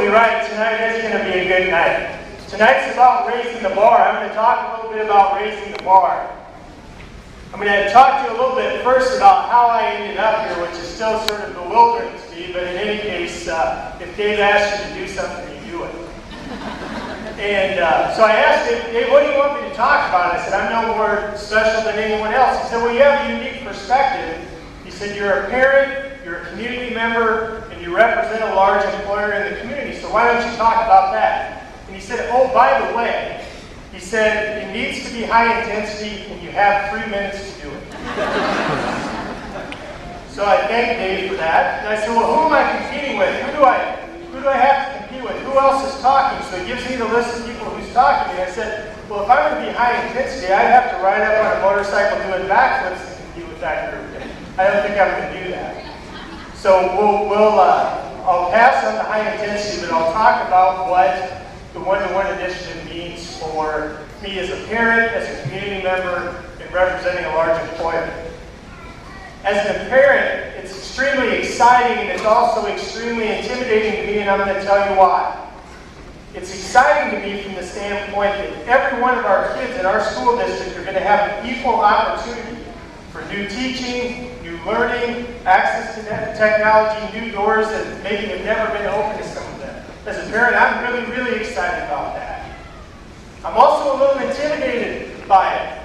absolutely right. Tonight is going to be a good night. Tonight's about raising the bar. I'm going to talk a little bit about raising the bar. I'm going to talk to you a little bit first about how I ended up here, which is still sort of bewildering to me, but in any case, if Dave asks you to do something, you do it. And so I asked him, Dave, what do you want me to talk about? I said, I'm no more special than anyone else. He said, well, you have a unique perspective. He said, you're a parent, you're a community member, and you represent a large employer in the community, so why don't you talk about that? And he said, oh, by the way, he said, it needs to be high intensity, and you have 3 minutes to do it. So I thanked Dave for that. And I said, well, who am I competing with? Who do I have to compete with? Who else is talking? So he gives me the list of people who's talking. And I said, well, if I'm going to be high intensity, I'd have to ride up on a motorcycle doing backflips to compete with that group. I don't think I'm going to do that. So I'll pass on the high intensity, but I'll talk about what the one-to-one initiative means for me as a parent, as a community member, and representing a large employer. As a parent, it's extremely exciting and it's also extremely intimidating to me, and I'm going to tell you why. It's exciting to me from the standpoint that every one of our kids in our school district are going to have an equal opportunity for new teaching, new learning, access to technology, new doors that maybe have never been open to some of them. As a parent, I'm really, really excited about that. I'm also a little intimidated by it.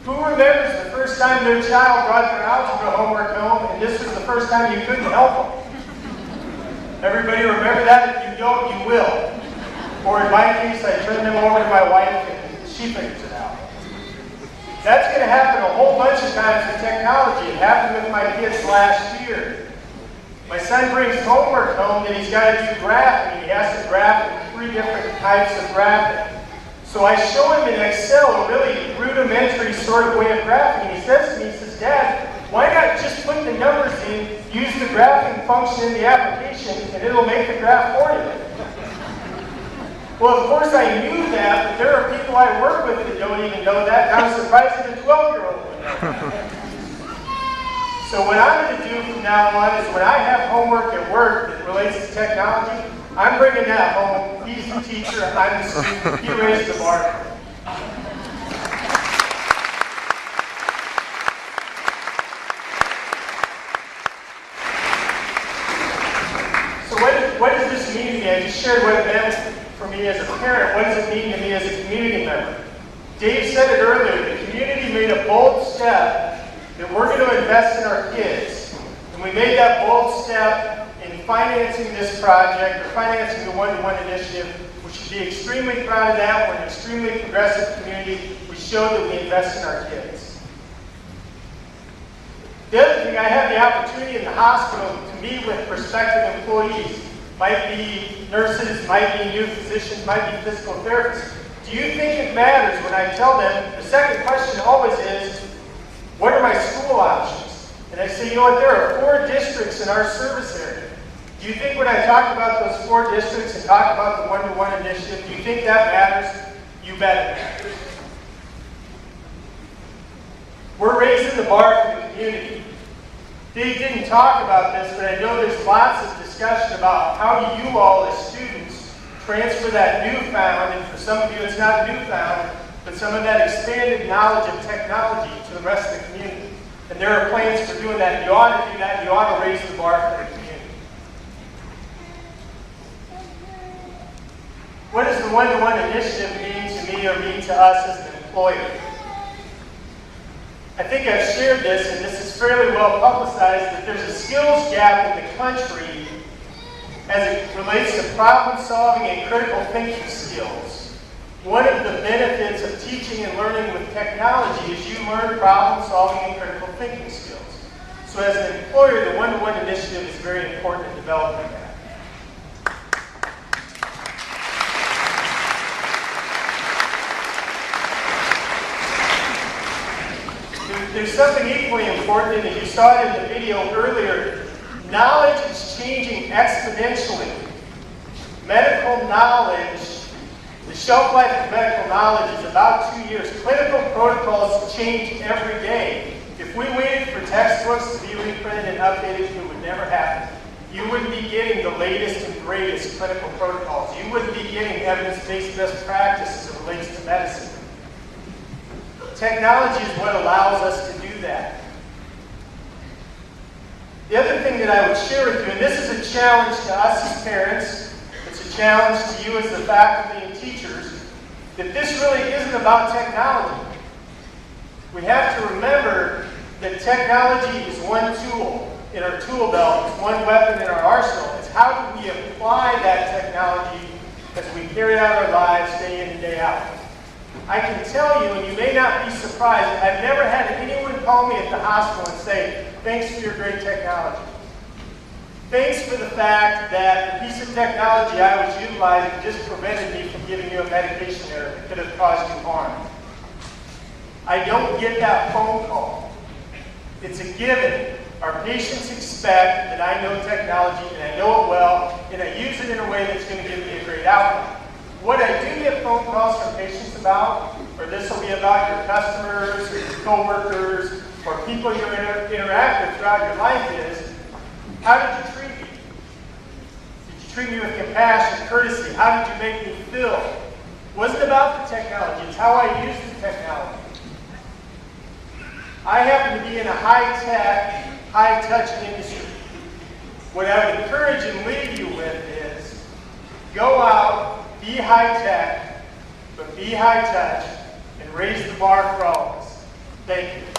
Who remembers the first time their child brought their algebra homework home and this was the first time you couldn't help them? Everybody remember that? If you don't, you will. Or in my case, I turn them over to my wife and she figures it out. That's going to happen a whole bunch of times with technology. It happened with my kids last year. My son brings homework home that he's got to do graphing. He has to graph in 3 different types of graphing. So I show him in Excel a really rudimentary sort of way of graphing. And he says to me, he says, Dad, why not just put the numbers in, use the graphing function in the application, and it'll make the graph for you? Well, of course I knew that, but there are people I work with that don't even know that, and I'm surprised that a 12-year-old would know that. So what I'm going to do from now on is when I have homework at work that relates to technology, I'm bringing that home. He's the teacher, I'm the student. He raised the bar. So what does this mean to me? I just shared what it meant for me as a parent. What does it mean to me as a community member? Dave said it earlier. The community made a bold step that we're going to invest in our kids. And we made that bold step in financing this project, or financing the one-to-one initiative. We should be extremely proud of that. We're an extremely progressive community. We show that we invest in our kids. The other thing, I had the opportunity in the hospital to meet with prospective employees. Might be nurses, might be new physicians, might be physical therapists. Do you think it matters when I tell them, the second question always is, what are my school options? And I say, you know what, there are 4 districts in our service area. Do you think when I talk about those 4 districts and talk about the one-to-one initiative, do you think that matters? You bet it matters. We're raising the bar for the community. Dave didn't talk about this, but I know there's lots of discussion about how do you all as students transfer that newfound, and for some of you it's not newfound, but some of that expanded knowledge of technology to the rest of the community. And there are plans for doing that. You ought to do that. You ought to raise the bar for the community. What does the one-to-one initiative mean to me or mean to us as an employer? I think I've shared this, and this is fairly well publicized, that there's a skills gap in the country as it relates to problem solving and critical thinking skills. One of the benefits of teaching and learning with technology is you learn problem solving and critical thinking skills. So as an employer, the one-to-one initiative is very important in developing that. There's something equally important, and you saw it in the video earlier. Knowledge is changing exponentially. Medical knowledge, the shelf life of medical knowledge is about 2 years. Clinical protocols change every day. If we waited for textbooks to be reprinted and updated, it would never happen. You wouldn't be getting the latest and greatest clinical protocols. You wouldn't be getting evidence-based best practices as it relates to medicine. Technology is what allows us to do that. The other thing that I would share with you, and this is a challenge to us as parents, it's a challenge to you as the faculty and teachers, that this really isn't about technology. We have to remember that technology is one tool in our tool belt, it's one weapon in our arsenal. It's how do we apply that technology as we carry out our lives day in and day out. I can tell you, and you may not be surprised, I've never had anyone call me at the hospital and say, thanks for your great technology. Thanks for the fact that the piece of technology I was utilizing just prevented me from giving you a medication error that could have caused you harm. I don't get that phone call. It's a given. Our patients expect that I know technology and I know it well and I use it in a way that's going to give me a great outcome. What I do get phone calls from patients about, or this will be about your customers, or your coworkers, or people you interact with throughout your life is, how did you treat me? Did you treat me with compassion, courtesy? How did you make me feel? It wasn't about the technology, it's how I use the technology. I happen to be in a high-tech, high-touch industry. What I would encourage and leave you with is, go out, be high-tech, but be high-touch, and raise the bar for all of us. Thank you.